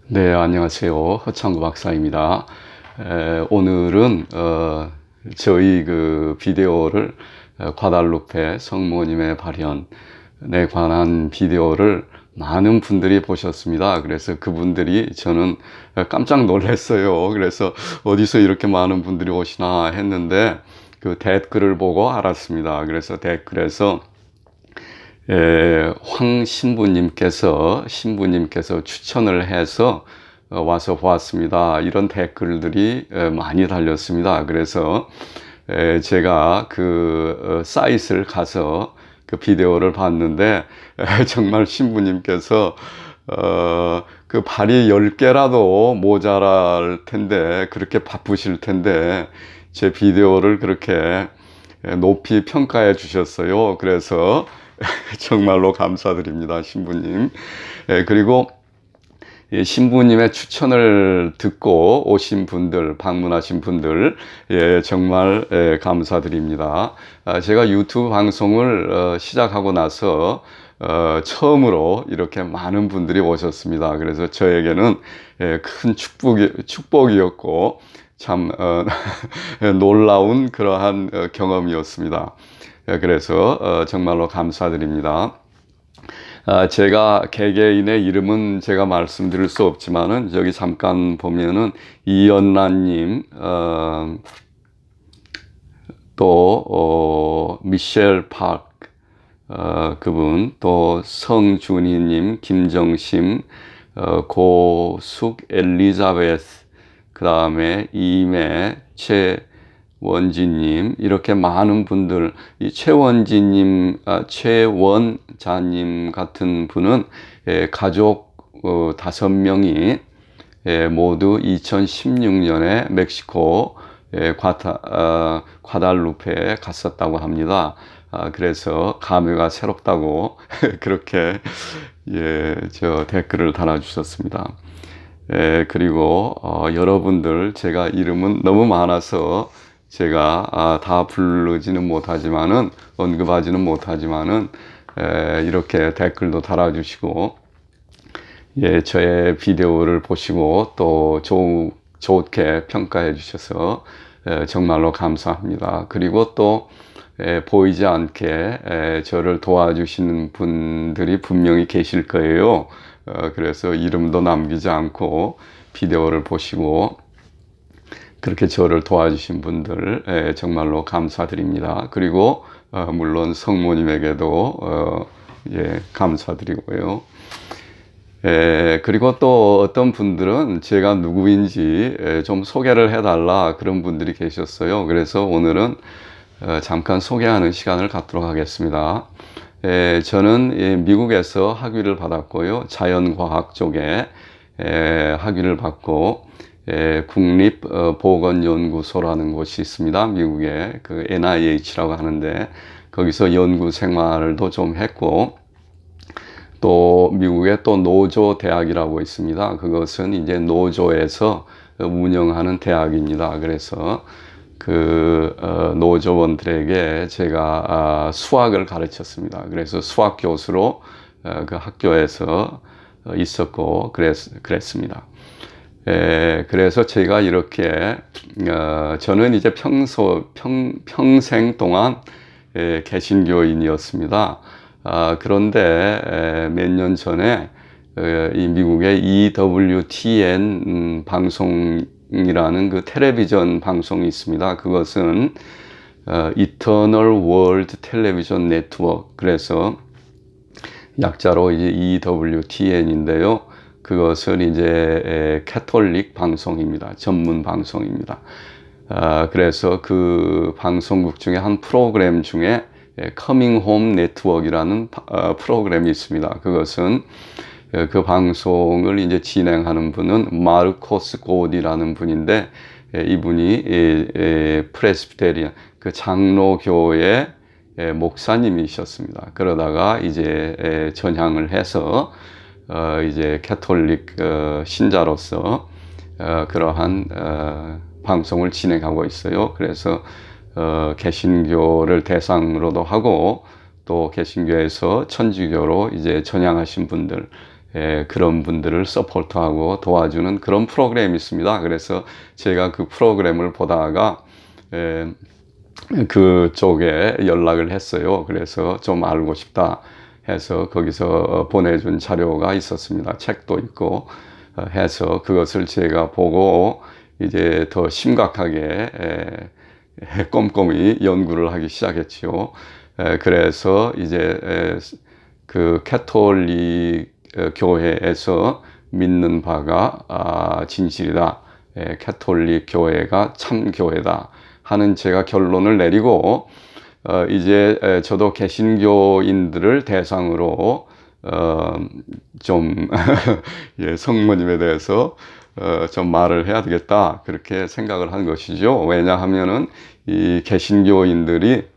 네, 안녕하세요. 허창구 박사입니다. 오늘은 저희 그 비디오를 과달루페 성모님의 발현에 관한 비디오를 많은 분들이 보셨습니다. 그래서 그분들이 저는 깜짝 놀랐어요. 그래서 어디서 이렇게 많은 분들이 오시나 했는데 그 댓글을 보고 알았습니다. 그래서 댓글에서 황 신부님께서 추천을 해서 와서 보았습니다. 이런 댓글들이 많이 달렸습니다. 그래서 제가 그 사이트를 가서 그 비디오를 봤는데 정말 신부님께서 그 발이 10개라도 모자랄 텐데 그렇게 바쁘실 텐데 제 비디오를 그렇게 높이 평가해 주셨어요. 그래서 정말로 감사드립니다, 신부님. 그리고 신부님의 추천을 듣고 오신 분들, 방문하신 분들, 정말 감사드립니다. 제가 유튜브 방송을 시작하고 나서 처음으로 이렇게 많은 분들이 오셨습니다. 그래서 저에게는 큰 축복이었고 참 놀라운 그러한 경험이었습니다. 그래서 정말로 감사드립니다. 제가 개개인의 이름은 제가 말씀드릴 수 없지만은 여기 잠깐 보면은 이연란님, 또 미셸 파크, 그분, 또 성준희님, 김정심, 고숙 엘리자베스, 그 다음에 이매, 최원지님, 이렇게 많은 분들, 이 최원자님 같은 분은 가족 5명이 모두 2016년에 멕시코 과달루페에 갔었다고 합니다. 그래서 감회가 새롭다고 그렇게 저 댓글을 달아주셨습니다. 그리고 여러분들 제가 이름은 너무 많아서 제가 다 부르지는 못하지만은 언급하지는 못하지만은 이렇게 댓글도 달아주시고 저의 비디오를 보시고 또 좋게 평가해 주셔서 정말로 감사합니다. 그리고 또 보이지 않게 저를 도와주시는 분들이 분명히 계실 거예요. 그래서 이름도 남기지 않고 비디오를 보시고 그렇게 저를 도와주신 분들 정말로 감사드립니다. 그리고 물론 성모님에게도 감사드리고요. 그리고 또 어떤 분들은 제가 누구인지 좀 소개를 해달라 그런 분들이 계셨어요. 그래서 오늘은 잠깐 소개하는 시간을 갖도록 하겠습니다. 저는 미국에서 학위를 받았고요. 자연과학 쪽에 학위를 받고 국립보건연구소라는 곳이 있습니다. 미국에 그 NIH라고 하는데 거기서 연구 생활도 좀 했고 또 미국에 또 노조 대학이라고 있습니다. 그것은 이제 노조에서 운영하는 대학입니다. 그래서 그 노조원들에게 제가 수학을 가르쳤습니다. 그래서 수학 교수로 그 학교에서 있었고 그랬습니다. 그래서 제가 이렇게 저는 이제 평생 동안 개신교인이었습니다. 그런데 몇 년 전에 이 미국의 EWTN 방송이라는 그 텔레비전 방송이 있습니다. 그것은 Eternal World Television Network, 그래서 약자로 이제 EWTN인데요. 그것은 이제 캐톨릭 방송입니다. 전문 방송입니다. 그래서 그 방송국 중에 한 프로그램 중에 커밍 홈 네트워크라는 프로그램이 있습니다. 그것은 그 방송을 이제 진행하는 분은 마르코스 고디라는 분인데 이분이 프레스비테리안 그 장로교의 목사님이셨습니다. 그러다가 이제 전향을 해서 이제 캐톨릭 신자로서 그러한 방송을 진행하고 있어요. 그래서 개신교를 대상으로도 하고 또 개신교에서 천주교로 이제 전향하신 분들 그런 분들을 서포트하고 도와주는 그런 프로그램이 있습니다. 그래서 제가 그 프로그램을 보다가 그쪽에 연락을 했어요. 그래서 좀 알고 싶다 해서 거기서 보내준 자료가 있었습니다. 책도 있고 해서 그것을 제가 보고 이제 더 심각하게 꼼꼼히 연구를 하기 시작했지요. 그래서 이제 그 캐톨릭 교회에서 믿는 바가 진실이다. 캐톨릭 교회가 참 교회다 하는 제가 결론을 내리고 이제 저도 개신교인들을 대상으로 좀 예, 성모님에 대해서 좀 말을 해야 되겠다 그렇게 생각을 한 것이죠. 왜냐하면은 이 개신교인들이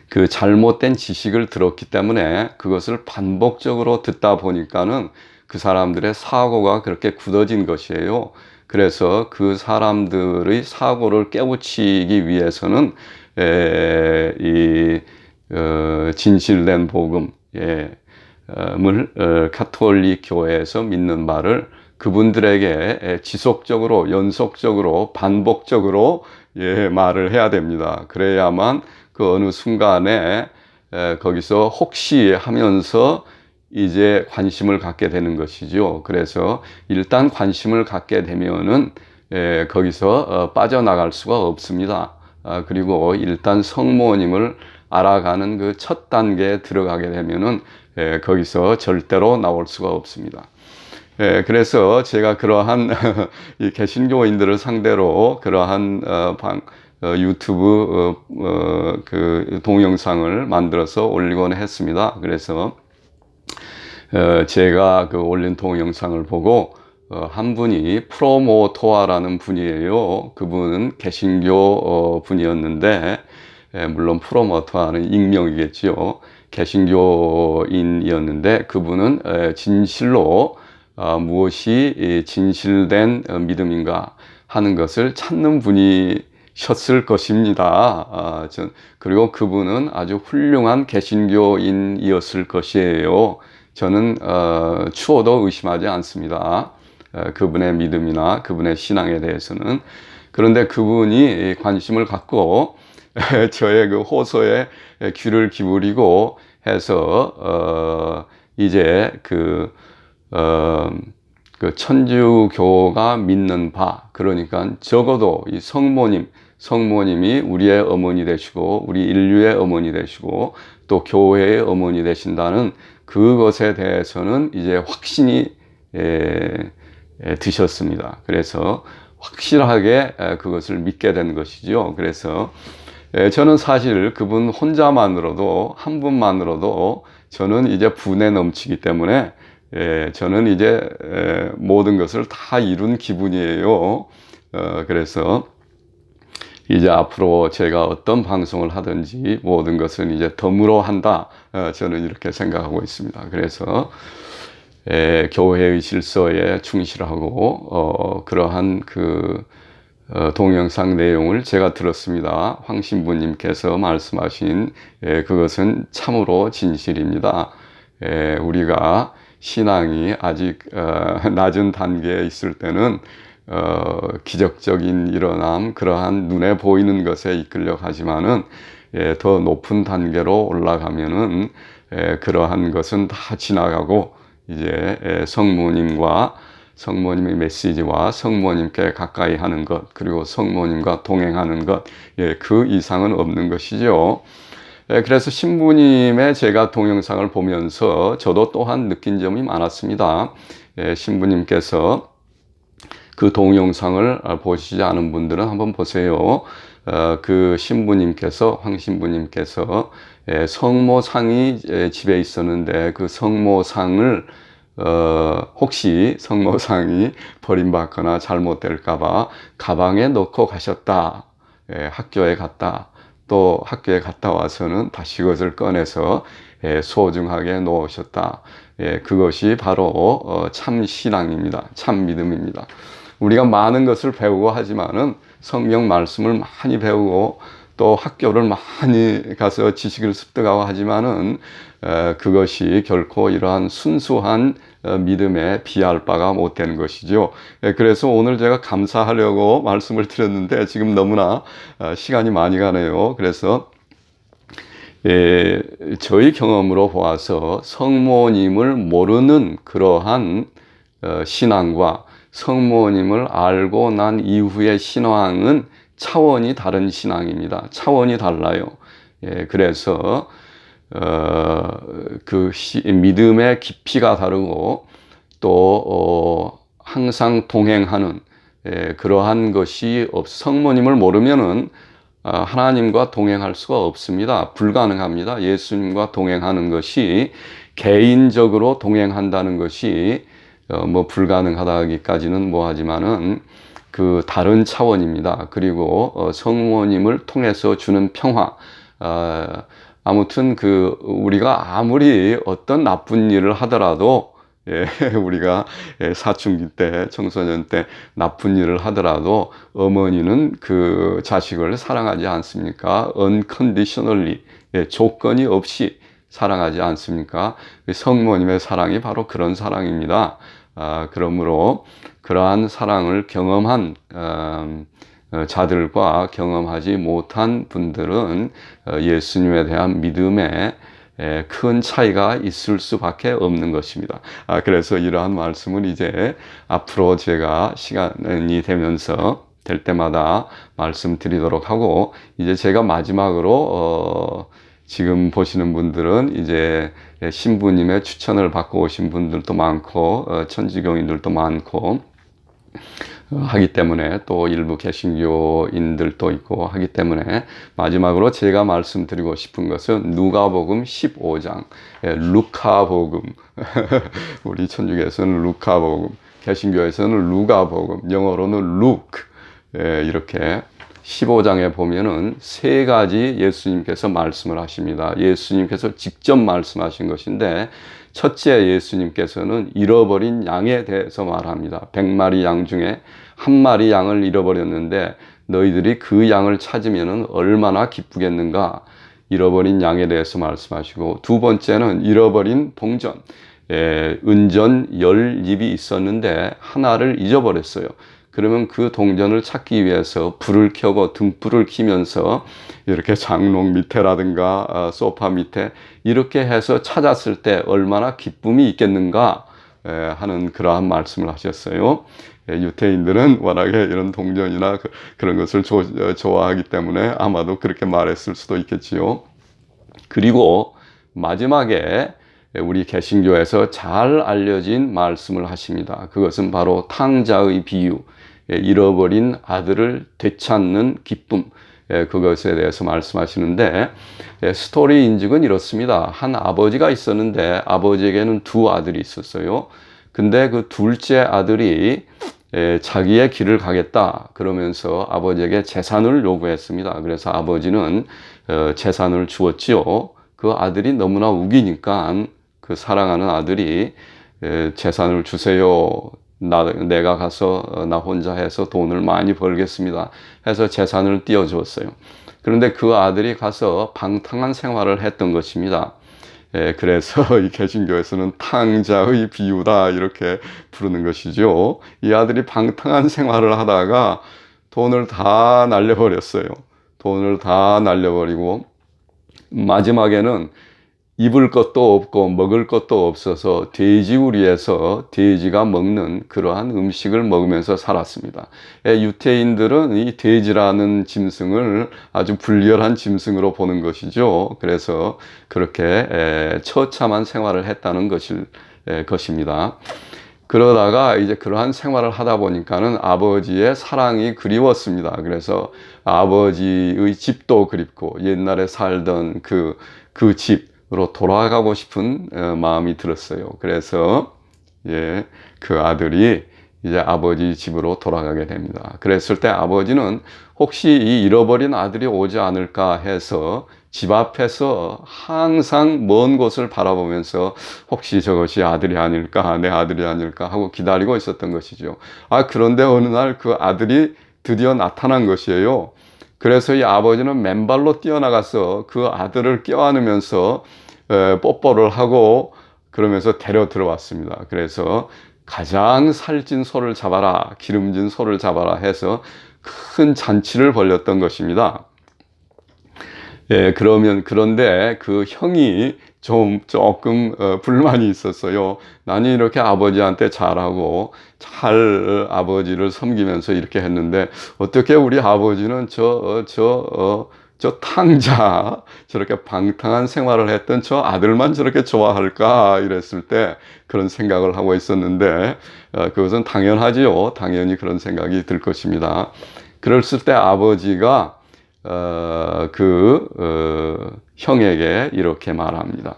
그 잘못된 지식을 들었기 때문에 그것을 반복적으로 듣다 보니까는 그 사람들의 사고가 그렇게 굳어진 것이에요. 그래서 그 사람들의 사고를 깨우치기 위해서는 진실된 복음, 을 가톨릭 교회에서 믿는 바를 그분들에게 지속적으로, 연속적으로, 반복적으로 말을 해야 됩니다. 그래야만 그 어느 순간에 거기서 혹시 하면서 이제 관심을 갖게 되는 것이죠. 그래서 일단 관심을 갖게 되면은 거기서 빠져나갈 수가 없습니다. 그리고 일단 성모님을 알아가는 그 첫 단계에 들어가게 되면은 거기서 절대로 나올 수가 없습니다. 그래서 제가 그러한 이 개신교인들을 상대로 그러한 유튜브 그 동영상을 만들어서 올리곤 했습니다. 그래서 제가 그 올린 동영상을 보고 한 분이 프로모토아라는 분이에요. 그분은 개신교 분이었는데 물론 프로모토아는 익명이겠지요. 개신교인이었는데 그분은 진실로 무엇이 진실된 믿음인가 하는 것을 찾는 분이셨을 것입니다. 그리고 그분은 아주 훌륭한 개신교인이었을 것이에요. 저는 추호도 의심하지 않습니다. 그분의 믿음이나 그분의 신앙에 대해서는. 그런데 그분이 관심을 갖고 저의 그 호소에 귀를 기울이고 해서 이제 그 천주교가 믿는 바, 그러니까 적어도 이 성모님이 우리의 어머니 되시고 우리 인류의 어머니 되시고 또 교회의 어머니 되신다는 그것에 대해서는 이제 확신이 드셨습니다. 그래서 확실하게 그것을 믿게 된 것이죠. 그래서 저는 사실 그분 혼자만으로도, 한 분만으로도 저는 이제 분에 넘치기 때문에 저는 이제 모든 것을 다 이룬 기분이에요. 그래서 이제 앞으로 제가 어떤 방송을 하든지 모든 것은 이제 덤으로 한다. 저는 이렇게 생각하고 있습니다. 그래서 교회의 질서에 충실하고 그러한 그 동영상 내용을 제가 들었습니다. 황 신부님께서 말씀하신 그것은 참으로 진실입니다. 우리가 신앙이 아직 낮은 단계에 있을 때는 기적적인 일어남, 그러한 눈에 보이는 것에 이끌려 가지만은 더 높은 단계로 올라가면은 그러한 것은 다 지나가고 이제 성모님의 메시지와 성모님께 가까이 하는 것, 그리고 성모님과 동행하는 것, 그 이상은 없는 것이죠. 그래서 신부님의 제가 동영상을 보면서 저도 또한 느낀 점이 많았습니다. 신부님께서 그 동영상을 보시지 않은 분들은 한번 보세요. 그 신부님께서, 황 신부님께서 성모상이 집에 있었는데 그 성모상을 혹시 성모상이 버림받거나 잘못될까봐 가방에 넣고 가셨다. 학교에 갔다. 또 학교에 갔다 와서는 다시 그것을 꺼내서 소중하게 놓으셨다. 그것이 바로 참 신앙입니다. 참 믿음입니다. 우리가 많은 것을 배우고 하지만은 성경 말씀을 많이 배우고 또 학교를 많이 가서 지식을 습득하고 하지만은 그것이 결코 이러한 순수한 믿음에 비할 바가 못 되는 것이죠. 그래서 오늘 제가 감사하려고 말씀을 드렸는데 지금 너무나 시간이 많이 가네요. 그래서 저희 경험으로 보아서 성모님을 모르는 그러한 신앙과 성모님을 알고 난 이후의 신앙은 차원이 다른 신앙입니다. 차원이 달라요. 그래서 믿음의 깊이가 다르고 또 항상 동행하는 그러한 것이 성모님을 모르면은 하나님과 동행할 수가 없습니다. 불가능합니다. 예수님과 동행하는 것이 개인적으로 동행한다는 것이 뭐 불가능하다기까지는 뭐하지만은 그 다른 차원입니다. 그리고 성모님을 통해서 주는 평화, 아무튼 우리가 아무리 어떤 나쁜 일을 하더라도 우리가 사춘기 때, 청소년 때 나쁜 일을 하더라도 어머니는 그 자식을 사랑하지 않습니까? unconditionally, 조건이 없이 사랑하지 않습니까? 성모님의 사랑이 바로 그런 사랑입니다. 그러므로 그러한 사랑을 경험한 자들과 경험하지 못한 분들은 예수님에 대한 믿음에 큰 차이가 있을 수밖에 없는 것입니다. 그래서 이러한 말씀을 이제 앞으로 제가 시간이 될 때마다 말씀드리도록 하고, 이제 제가 마지막으로 지금 보시는 분들은 이제 신부님의 추천을 받고 오신 분들도 많고 천주교인들도 많고 하기 때문에, 또 일부 개신교인들도 있고 하기 때문에, 마지막으로 제가 말씀드리고 싶은 것은 누가복음 15장, 루카복음 우리 천주교에서는 루카복음, 개신교에서는 루가복음, 영어로는 루크, 이렇게 15장에 보면은 세 가지 예수님께서 말씀을 하십니다. 예수님께서 직접 말씀하신 것인데, 첫째, 예수님께서는 잃어버린 양에 대해서 말합니다. 100마리 양 중에 한 마리 양을 잃어버렸는데 너희들이 그 양을 찾으면 얼마나 기쁘겠는가. 잃어버린 양에 대해서 말씀하시고, 두 번째는 잃어버린 동전, 은전 10입이 있었는데 하나를 잊어버렸어요. 그러면 그 동전을 찾기 위해서 불을 켜고 등불을 켜면서 이렇게 장롱 밑에라든가 소파 밑에 이렇게 해서 찾았을 때 얼마나 기쁨이 있겠는가 하는 그러한 말씀을 하셨어요. 유태인들은 워낙에 이런 동전이나 그런 것을 좋아하기 때문에 아마도 그렇게 말했을 수도 있겠지요. 그리고 마지막에 우리 개신교에서 잘 알려진 말씀을 하십니다. 그것은 바로 탕자의 비유, 잃어버린 아들을 되찾는 기쁨, 그것에 대해서 말씀하시는데, 스토리 인직은 이렇습니다. 한 아버지가 있었는데 아버지에게는 두 아들이 있었어요. 근데 그 둘째 아들이 자기의 길을 가겠다 그러면서 아버지에게 재산을 요구했습니다. 그래서 아버지는 재산을 주었지요. 그 아들이 너무나 우기니까 그 사랑하는 아들이 재산을 주세요. 내가 가서 나 혼자 해서 돈을 많이 벌겠습니다 해서 재산을 띄워주었어요. 그런데 그 아들이 가서 방탕한 생활을 했던 것입니다. 그래서 이 개신교에서는 탕자의 비유다 이렇게 부르는 것이죠. 이 아들이 방탕한 생활을 하다가 돈을 다 날려버렸어요. 돈을 다 날려버리고 마지막에는 입을 것도 없고 먹을 것도 없어서 돼지우리에서 돼지가 먹는 그러한 음식을 먹으면서 살았습니다. 유태인들은 이 돼지라는 짐승을 아주 불렬한 짐승으로 보는 것이죠. 그래서 그렇게 처참한 생활을 했다는 것입니다. 그러다가 이제 그러한 생활을 하다 보니까는 아버지의 사랑이 그리웠습니다. 그래서 아버지의 집도 그립고 옛날에 살던 그 집으로 돌아가고 싶은 마음이 들었어요. 그래서 그 아들이 이제 아버지 집으로 돌아가게 됩니다. 그랬을 때 아버지는 혹시 이 잃어버린 아들이 오지 않을까 해서 집 앞에서 항상 먼 곳을 바라보면서 혹시 저것이 아들이 아닐까, 내 아들이 아닐까 하고 기다리고 있었던 것이죠. 그런데 어느 날 그 아들이 드디어 나타난 것이에요. 그래서 이 아버지는 맨발로 뛰어나가서 그 아들을 껴안으면서 뽀뽀를 하고 그러면서 데려 들어왔습니다. 그래서 가장 살찐 소를 잡아라, 기름진 소를 잡아라 해서 큰 잔치를 벌였던 것입니다. 예, 그런데 그 형이 조금 불만이 있었어요. 나는 이렇게 아버지한테 잘하고 잘 아버지를 섬기면서 이렇게 했는데 어떻게 우리 아버지는 저 탕자, 저렇게 방탕한 생활을 했던 저 아들만 저렇게 좋아할까 이랬을 때 그런 생각을 하고 있었는데 그것은 당연하지요. 당연히 그런 생각이 들 것입니다. 그랬을 때 아버지가 형에게 이렇게 말합니다.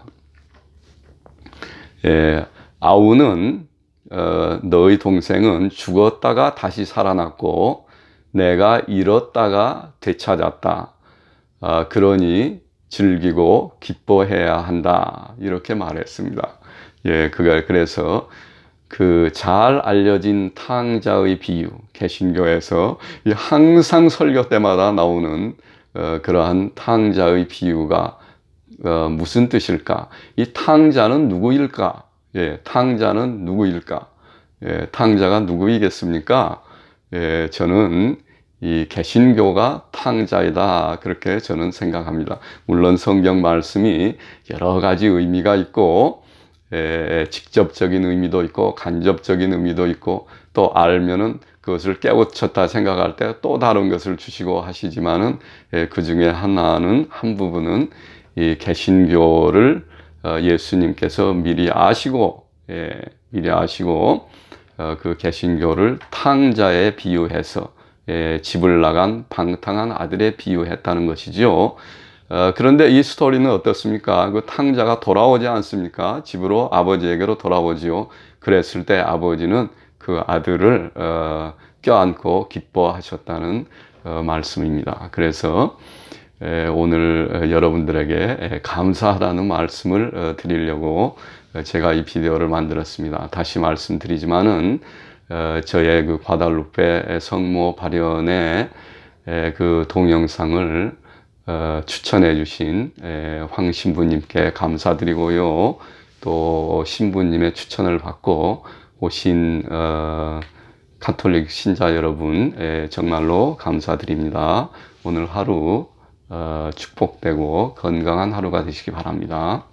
예, 아우는 너의 동생은 죽었다가 다시 살아났고 내가 잃었다가 되찾았다. 그러니 즐기고 기뻐해야 한다. 이렇게 말했습니다. 예, 그래서 그 잘 알려진 탕자의 비유, 개신교에서 항상 설교 때마다 나오는 그러한 탕자의 비유가 무슨 뜻일까? 이 탕자는 누구일까? 예, 탕자는 누구일까? 예, 탕자가 누구이겠습니까? 예, 저는 이 개신교가 탕자이다. 그렇게 저는 생각합니다. 물론 성경 말씀이 여러 가지 의미가 있고, 직접적인 의미도 있고 간접적인 의미도 있고 또 알면은 그것을 깨우쳤다 생각할 때 또 다른 것을 주시고 하시지만은 그 중에 한 부분은 이 개신교를 예수님께서 미리 아시고 그 개신교를 탕자에 비유해서 집을 나간 방탕한 아들에 비유했다는 것이죠. 그런데 이 스토리는 어떻습니까? 그 탕자가 돌아오지 않습니까? 집으로 아버지에게로 돌아오지요. 그랬을 때 아버지는 그 아들을 껴안고 기뻐하셨다는 말씀입니다. 그래서 오늘 여러분들에게 감사하다는 말씀을 드리려고 제가 이 비디오를 만들었습니다. 다시 말씀드리지만은 저의 그 과달루페 성모 발현의 그 동영상을 추천해 주신 황 신부님께 감사드리고요. 또 신부님의 추천을 받고 오신 가톨릭 신자 여러분 정말로 감사드립니다. 오늘 하루 축복되고 건강한 하루가 되시기 바랍니다.